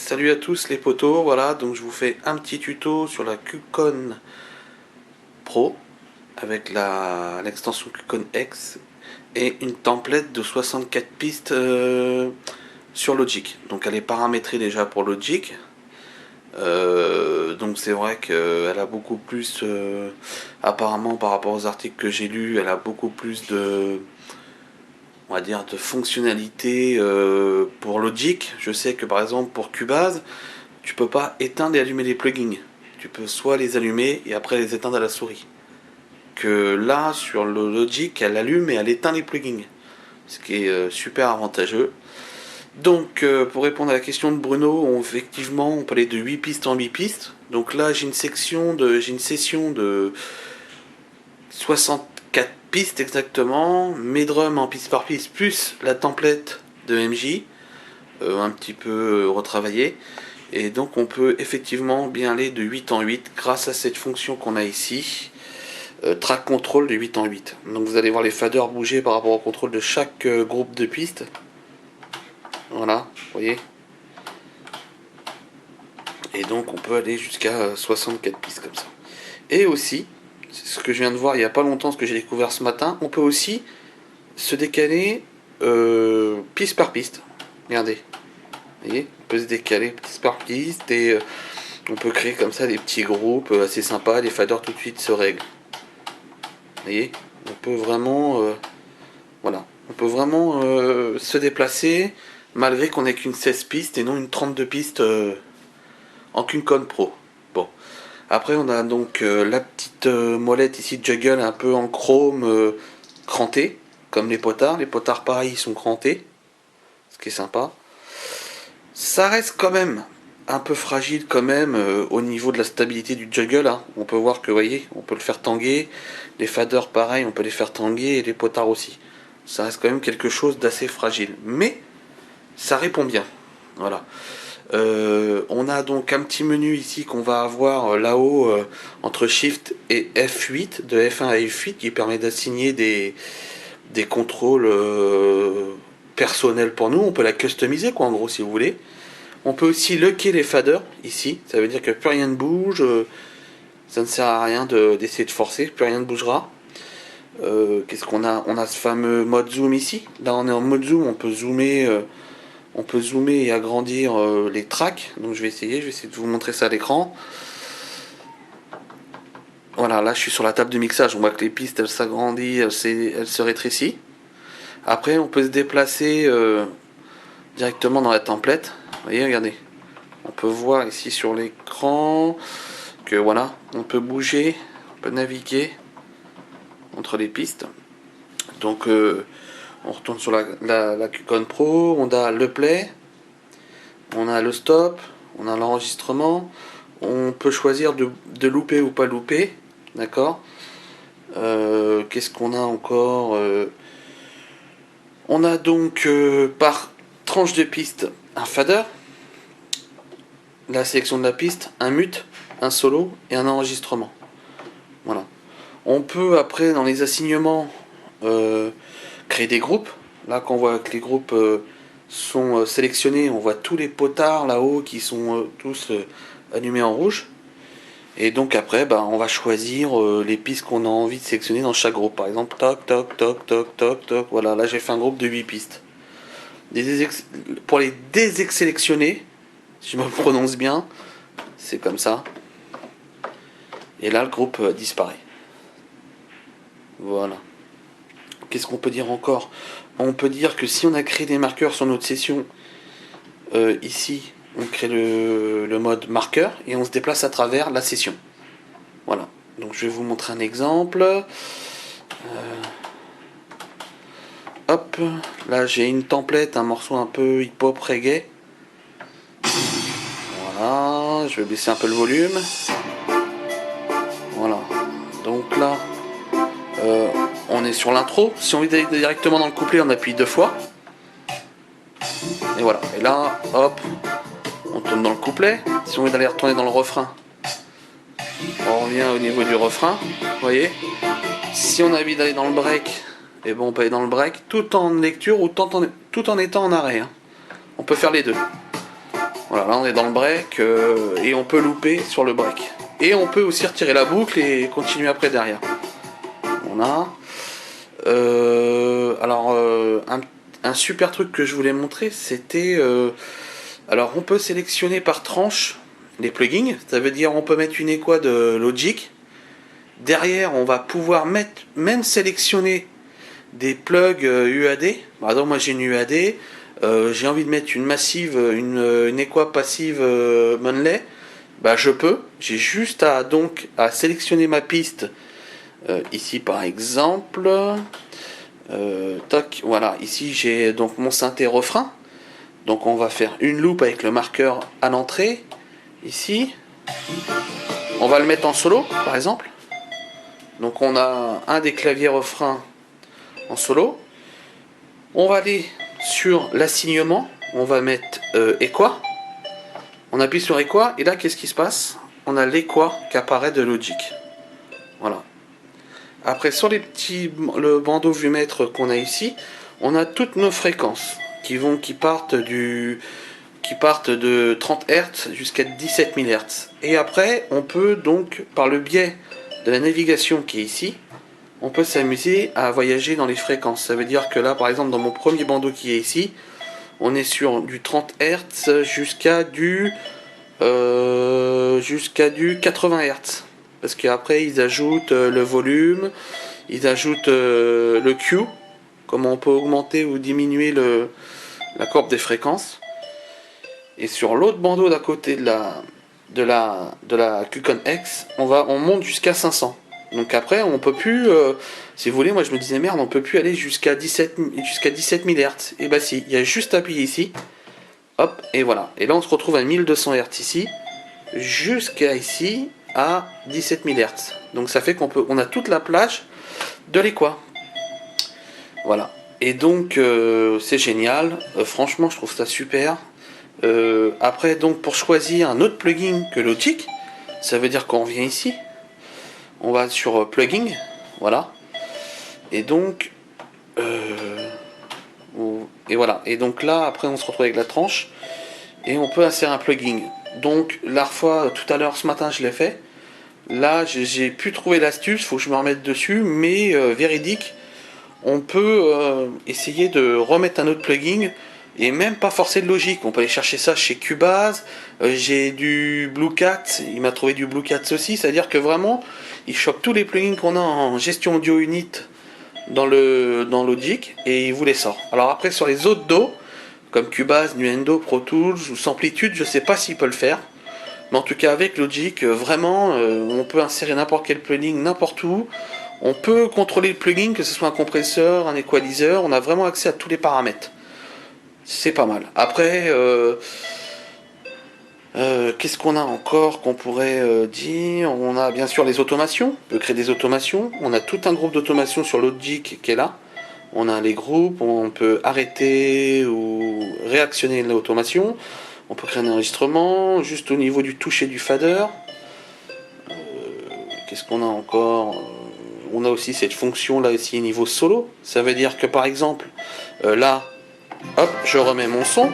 Salut à tous les potos, voilà, donc je vous fais un petit tuto sur la QCon Pro avec l'extension QCon X et une template de 64 pistes sur Logic. Donc elle est paramétrée déjà pour Logic, donc c'est vrai qu'elle a beaucoup plus, apparemment par rapport aux articles que j'ai lus, elle a beaucoup plus de, on va dire, de fonctionnalités pour Logic. Je sais que par exemple pour Cubase, tu peux pas éteindre et allumer les plugins. Tu peux soit les allumer et après les éteindre à la souris. Que là, sur le Logic, elle allume et elle éteint les plugins. Ce qui est super avantageux. Donc, pour répondre à la question de Bruno, effectivement, on peut aller de 8 pistes en 8 pistes. Donc là, j'ai une session de 64 pistes exactement. Mes drums en piste par piste, plus la template de MJ, un petit peu retravaillée. Et donc on peut effectivement bien aller de 8 en 8 grâce à cette fonction qu'on a ici, track control de 8 en 8. Donc vous allez voir les faders bouger par rapport au contrôle de chaque groupe de pistes. Voilà, vous voyez. Et donc on peut aller jusqu'à 64 pistes comme ça. Et aussi, c'est ce que je viens de voir il n'y a pas longtemps, ce que j'ai découvert ce matin, on peut aussi se décaler piste par piste. Regardez. Vous voyez, on peut se décaler piste par piste et on peut créer comme ça des petits groupes assez sympas, les faders tout de suite se règlent. Vous voyez, on peut vraiment, voilà, on peut vraiment se déplacer malgré qu'on ait qu'une 16 pistes et non une 32 pistes en QCon Pro. Bon, après on a donc la petite molette ici de Juggle un peu en chrome cranté, comme les potards. Les potards pareil ils sont crantés, ce qui est sympa. Ça reste quand même un peu fragile quand même au niveau de la stabilité du juggle. Hein. On peut voir que, vous voyez, on peut le faire tanguer. Les faders, pareil, on peut les faire tanguer et les potards aussi. Ça reste quand même quelque chose d'assez fragile. Mais ça répond bien. Voilà. On a donc un petit menu ici qu'on va avoir là-haut entre Shift et F8, de F1 à F8, qui permet d'assigner des contrôles personnels pour nous. On peut la customiser, quoi, en gros, si vous voulez. On peut aussi locker les faders ici, ça veut dire que plus rien ne bouge, ça ne sert à rien d'essayer de forcer, plus rien ne bougera. Qu'est-ce qu'on a? On a ce fameux mode zoom ici. Là on est en mode zoom, on peut zoomer et agrandir les tracks. Donc je vais essayer de vous montrer ça à l'écran. Voilà, là je suis sur la table de mixage, on voit que les pistes elles s'agrandissent, elles se rétrécissent. Après on peut se déplacer directement dans la template. Vous voyez, regardez. On peut voir ici sur l'écran que voilà, on peut bouger, on peut naviguer entre les pistes. Donc on retourne sur la QCon Pro, on a le play, on a le stop, on a l'enregistrement, on peut choisir de louper ou pas louper, d'accord. Qu'est-ce qu'on a encore on a donc par tranche de piste un fader, la sélection de la piste, un mute, un solo et un enregistrement. Voilà. On peut après dans les assignements créer des groupes. Là quand on voit que les groupes sont sélectionnés, on voit tous les potards là-haut qui sont tous allumés en rouge. Et donc après on va choisir les pistes qu'on a envie de sélectionner dans chaque groupe. Par exemple toc toc toc toc toc toc. Voilà, là j'ai fait un groupe de 8 pistes. Pour les désélectionner, si je me prononce bien, c'est comme ça. Et là, le groupe disparaît. Voilà. Qu'est-ce qu'on peut dire encore? On peut dire que si on a créé des marqueurs sur notre session, ici, on crée le mode marqueur et on se déplace à travers la session. Voilà. Donc je vais vous montrer un exemple. Hop. Là, j'ai une template, un morceau un peu hip-hop reggae. Voilà, je vais baisser un peu le volume. Voilà, donc là, on est sur l'intro. Si on veut aller directement dans le couplet, on appuie 2 fois. Et voilà, et là, hop, on tourne dans le couplet. Si on veut aller retourner dans le refrain, on revient au niveau du refrain, vous voyez. Si on a envie d'aller dans le break, et bon, on peut aller dans le break tout en lecture ou tout en étant en arrêt. Hein. On peut faire les deux. Voilà, là on est dans le break et on peut louper sur le break. Et on peut aussi retirer la boucle et continuer après derrière. On a. Un super truc que je voulais montrer, c'était. Alors on peut sélectionner par tranche les plugins. Ça veut dire on peut mettre une équa de Logic. Derrière, on va pouvoir même sélectionner des plugs UAD. Par exemple, moi j'ai une UAD. J'ai envie de mettre une massive, une équa passive Monley. Bah je peux. J'ai juste à sélectionner ma piste. Ici par exemple. Tac, voilà. Ici j'ai donc mon synthé refrain. Donc on va faire une loupe avec le marqueur à l'entrée. Ici. On va le mettre en solo, par exemple. Donc on a un des claviers refrains en solo. On va aller sur l'assignement. On va mettre Equa. On appuie sur Equa et là qu'est-ce qui se passe? On a l'Equa qui apparaît de Logic. Voilà. Après sur le bandeau vumètre qu'on a ici, on a toutes nos fréquences qui partent de 30 Hz jusqu'à 17 000 Hz. Et après on peut donc par le biais de la navigation qui est ici, on peut s'amuser à voyager dans les fréquences. Ça veut dire que là par exemple dans mon premier bandeau qui est ici, on est sur du 30 Hz jusqu'à du 80 Hz. Parce qu'après ils ajoutent le volume, ils ajoutent le Q, comment on peut augmenter ou diminuer la courbe des fréquences. Et sur l'autre bandeau d'à côté de la QCon X, on monte jusqu'à 500. Donc après on peut plus, si vous voulez, moi je me disais merde, on peut plus aller jusqu'à 17 000 Hz. Et bah si, il y a juste à appuyer ici, hop, et voilà. Et là on se retrouve à 1200 Hz ici, jusqu'à ici à 17 000 Hz. Donc ça fait on a toute la plage de l'Equa. Voilà. Et donc c'est génial. Franchement je trouve ça super. Après donc pour choisir un autre plugin que Logic, ça veut dire qu'on vient ici. On va sur plugin, voilà. Et donc et voilà. Et donc là après on se retrouve avec la tranche et on peut insérer un plugin. Donc la fois tout à l'heure ce matin je l'ai fait. Là j'ai pu trouver l'astuce, faut que je me remette dessus, mais véridique, on peut essayer de remettre un autre plugin et même pas forcer de Logic. On peut aller chercher ça chez Cubase. J'ai du Blue Cat, il m'a trouvé du Blue Cat aussi, c'est-à-dire que vraiment il chope tous les plugins qu'on a en gestion audio unit dans Logic et il vous les sort. Alors après sur les autres DAW comme Cubase, Nuendo, Pro Tools ou Samplitude, je sais pas s'il peut le faire. Mais en tout cas avec Logic, vraiment, on peut insérer n'importe quel plugin, n'importe où. On peut contrôler le plugin, que ce soit un compresseur, un equalizer, on a vraiment accès à tous les paramètres. C'est pas mal. Après, qu'est-ce qu'on a encore qu'on pourrait dire? On a bien sûr les automations, on peut créer des automations. On a tout un groupe d'automations sur Logic qui est là. On a les groupes, on peut arrêter ou réactionner l'automation. On peut créer un enregistrement juste au niveau du toucher du fader. Qu'est-ce qu'on a encore? On a aussi cette fonction là aussi niveau solo. Ça veut dire que par exemple, là, hop, je remets mon son.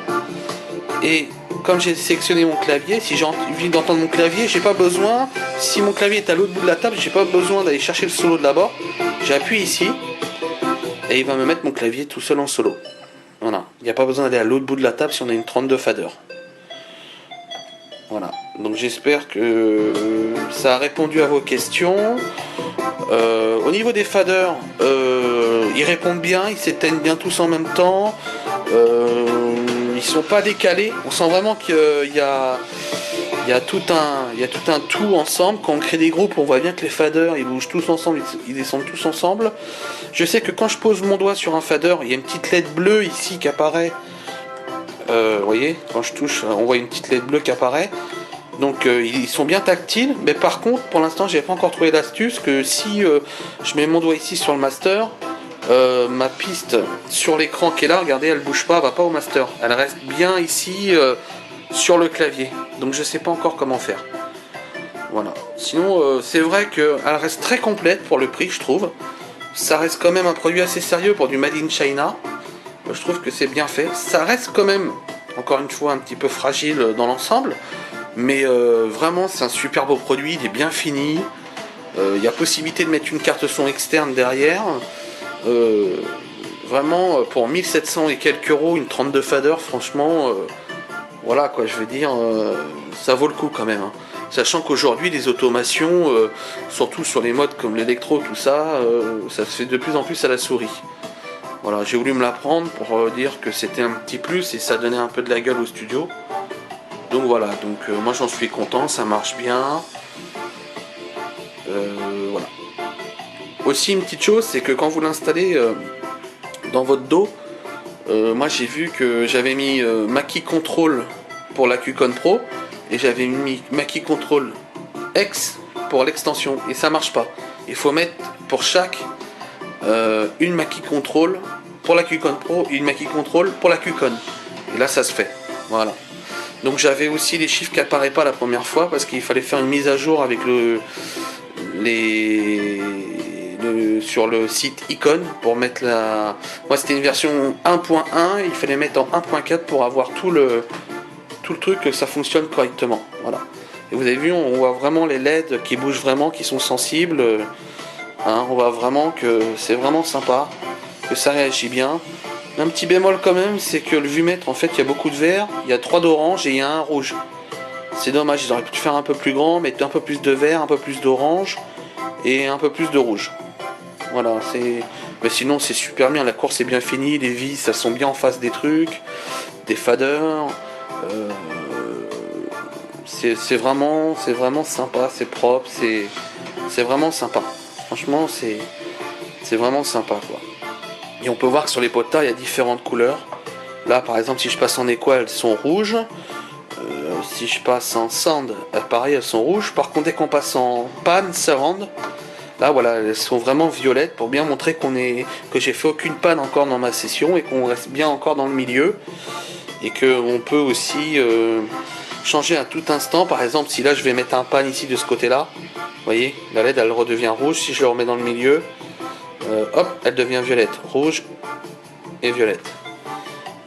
Et comme j'ai sélectionné mon clavier, si j'ai envie d'entendre mon clavier, j'ai pas besoin, si mon clavier est à l'autre bout de la table, j'ai pas besoin d'aller chercher le solo de d'abord. J'appuie ici et il va me mettre mon clavier tout seul en solo. Voilà, il n'y a pas besoin d'aller à l'autre bout de la table si on a une 32 fader. Voilà, donc j'espère que ça a répondu à vos questions. Au niveau des faders, ils répondent bien, ils s'éteignent bien tous en même temps. Ils sont pas décalés. On sent vraiment qu'il y a tout un tout ensemble. Quand on crée des groupes, on voit bien que les faders ils bougent tous ensemble, ils descendent tous ensemble. Je sais que quand je pose mon doigt sur un fader, il y a une petite LED bleue ici qui apparaît. Vous voyez, quand je touche, on voit une petite LED bleue qui apparaît. Donc ils sont bien tactiles, mais par contre, pour l'instant, j'ai pas encore trouvé l'astuce que si je mets mon doigt ici sur le master, ma piste sur l'écran qui est là, regardez, elle bouge pas, elle va pas au master. Elle reste bien ici sur le clavier. Donc je sais pas encore comment faire. Voilà. Sinon, c'est vrai qu'elle reste très complète pour le prix, je trouve. Ça reste quand même un produit assez sérieux pour du Made in China. Je trouve que c'est bien fait. Ça reste quand même encore une fois un petit peu fragile dans l'ensemble, mais vraiment c'est un super beau produit, il est bien fini. Il y a possibilité de mettre une carte son externe derrière. Vraiment pour 1700 et quelques euros, une 32 fader, franchement, voilà quoi, je veux dire, ça vaut le coup quand même, hein. Sachant qu'aujourd'hui les automations, surtout sur les modes comme l'électro, tout ça, ça se fait de plus en plus à la souris. Voilà, j'ai voulu me la prendre pour dire que c'était un petit plus et ça donnait un peu de la gueule au studio. Donc voilà, donc moi j'en suis content, ça marche bien. Voilà. Aussi une petite chose, c'est que quand vous l'installez dans votre dos, moi j'ai vu que j'avais mis Mackie Control pour la QCon Pro et j'avais mis Mackie Control X pour l'extension et ça marche pas. Il faut mettre pour chaque une Mackie Control pour la QCon Pro et une Mackie Control pour la QCon. Et là ça se fait. Voilà. Donc j'avais aussi les chiffres qui apparaissent pas la première fois parce qu'il fallait faire une mise à jour avec sur le site Icon pour mettre la. Moi c'était une version 1.1, il fallait mettre en 1.4 pour avoir tout le truc que ça fonctionne correctement. Voilà. Et vous avez vu, on voit vraiment les LED qui bougent vraiment, qui sont sensibles. Hein, on voit vraiment que c'est vraiment sympa, que ça réagit bien. Un petit bémol quand même, c'est que le vumètre, en fait, il y a beaucoup de vert, il y a 3 d'orange et il y a un rouge. C'est dommage, ils auraient pu faire un peu plus grand, mettre un peu plus de vert, un peu plus d'orange et un peu plus de rouge. Voilà, c'est. Mais sinon, c'est super bien. La course est bien finie, les vis, elles sont bien en face des trucs, des faders. C'est vraiment sympa, c'est propre, c'est vraiment sympa. Franchement, c'est vraiment sympa, quoi. Et on peut voir que sur les potas, il y a différentes couleurs. Là, par exemple, si je passe en équal, elles sont rouges. Si je passe en sand, pareil, elles sont rouges. Par contre, dès qu'on passe en pan, surround, là, voilà, elles sont vraiment violettes pour bien montrer que j'ai fait aucune panne encore dans ma session et qu'on reste bien encore dans le milieu. Et qu'on peut aussi changer à tout instant. Par exemple, si là, je vais mettre un pan ici de ce côté-là, vous voyez, la LED, elle redevient rouge. Si je le remets dans le milieu, hop, elle devient violette. Rouge et violette.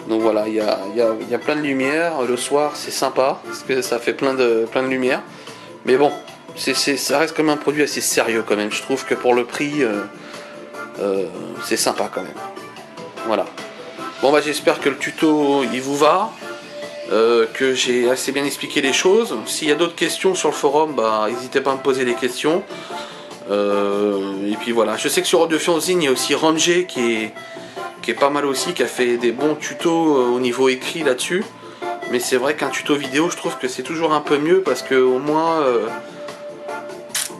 Donc voilà, il y a plein de lumière. Le soir, c'est sympa, parce que ça fait plein de lumière. Mais bon, ça reste comme un produit assez sérieux quand même. Je trouve que pour le prix, c'est sympa quand même. Voilà. Bon bah j'espère que le tuto, il vous va. Que j'ai assez bien expliqué les choses. S'il y a d'autres questions sur le forum, bah n'hésitez pas à me poser des questions. Et puis voilà. Je sais que sur Audiophonzine, il y a aussi Ranger qui est pas mal aussi, qui a fait des bons tutos au niveau écrit là-dessus. Mais c'est vrai qu'un tuto vidéo, je trouve que c'est toujours un peu mieux parce que au moins,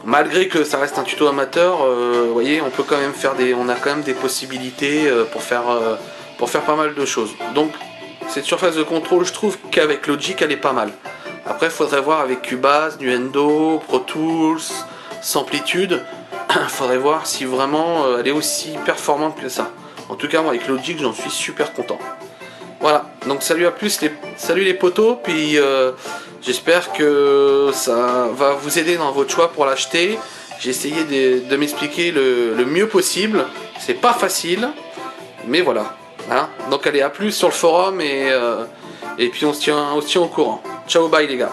malgré que ça reste un tuto amateur, vous voyez, on peut quand même faire on a quand même des possibilités pour faire pas mal de choses. Donc cette surface de contrôle, je trouve qu'avec Logic, elle est pas mal. Après, il faudrait voir avec Cubase, Nuendo, Pro Tools, Samplitude. Il faudrait voir si vraiment elle est aussi performante que ça. En tout cas, moi avec Logic, j'en suis super content. Voilà, donc salut à plus, salut les potos, puis j'espère que ça va vous aider dans votre choix pour l'acheter. J'ai essayé de m'expliquer le mieux possible. C'est pas facile, mais voilà. Hein, donc allez, à plus sur le forum et puis on se tient au courant. Ciao, bye les gars.